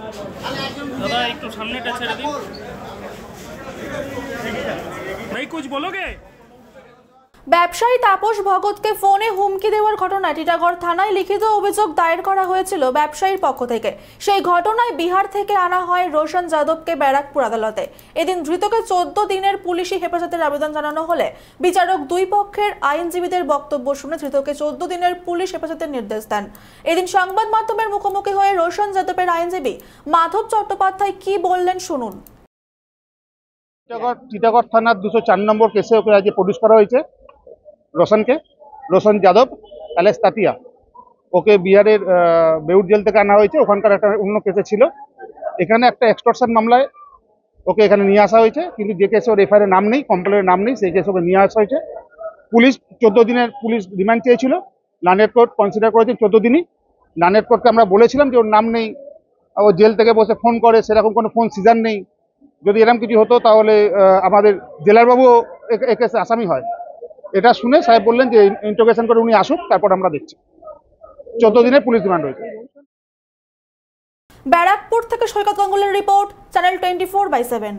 दादा एक तो सामने टच कर दी भाई, कुछ बोलोगे? ব্যবসায়ী তাপস ভগতকে ফোনে হুমকি দেওয়ার ঘটনায় টিটাগড় থানায় লিখিত অভিযোগ দায়ের করা হয়েছিল ব্যবসায়ীর পক্ষ থেকে। সেই ঘটনায় বিহার থেকে আনা হয় রোশন যাদবকে ব্যারাকপুর আদালতে। এদিন ধৃতকে 14 দিনের পুলিশি হেফাজতের আবেদন জানানো হলে বিচারক দুই পক্ষের আইনজীবীদের বক্তব্য শুনে ধৃতকে 14 দিনের পুলিশ হেফাজতের নির্দেশ দেন। এদিন সংবাদ মাধ্যমের মুখোমুখি হয়ে রোশন যাদবের আইনজীবী মাধব চট্টোপাধ্যায় কি বললেন শুনুন। টিটাগড় থানার 204 নম্বর কেসে ওকে আজ প্রডিউস করা হয়েছে। রোশন যাদব এলএস তাতিয়া, ওকে বিহারের বেউর জেল থেকে আনা হয়েছে। ওখানকার একটা অন্য কেসে ছিল, এখানে একটা এক্সটর্শন মামলায় ওকে এখানে নিয়ে আসা হয়েছে। কিন্তু যে কেসে ওর এফআইআর নাম নেই, কমপ্লেনের নাম নেই, সেই কেসে ওকে নিয়ে আসা হয়েছে। পুলিশ 14 দিনের পুলিশ রিমান্ড চেয়েছিল, লানেট কোর্ট কনসিডার করেছে 14 দিনই। লানেট কোর্টকে আমরা বলেছিলাম যে ওর নাম নেই, ও জেল থেকে বসে ফোন করে, সেরকম কোনো ফোন সিজার নেই। যদি এরকম কিছু হতো তাহলে আমাদের জেলার বাবু এ কেসে আসামি হয়। এটা শুনে সাহেব বললেন যে ইন্টারোগেশন করে উনি আসুক, তারপর আমরা দেখছি। 14 দিনের পুলিশ রিমান্ড হয়েছে। ব্যারাকপুর থেকে সৈকত গাঙ্গুলির রিপোর্ট, চ্যানেল 24/7।